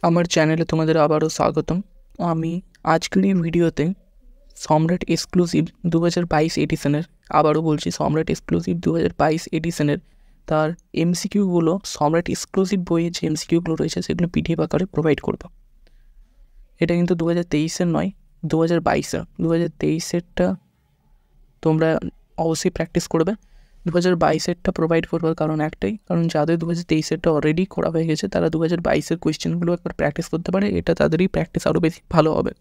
আমার চ্যানেলে তোমাদের আবারও স্বাগতম। আমি আজকের এই ভিডিওতে সম্রাট এক্সক্লুসিভ 2022 এডিশনের, আবারও বলছি সম্রাট এক্সক্লুসিভ 2022 এডিশনের তার এমসিকিউগুলো, সম্রাট এক্সক্লুসিভ বইয়ে যে এমসিকিউগুলো রয়েছে সেগুলো পিডিএফ আকারে প্রোভাইড করব। এটা কিন্তু 2023-এর নয়, 2022-এর। 2023-এরটা তোমরা অবশ্যই প্র্যাকটিস করবে। 2022-এরটা প্রোভাইড করবার কারণ একটাই, কারণ যাদের 2023-এরটা অলরেডি করা হয়ে গেছে তারা 2022-এর কোয়েশ্চেনগুলো একবার প্র্যাকটিস করতে পারে। এটা তাদেরই প্র্যাকটিস আরও বেশি ভালো হবে।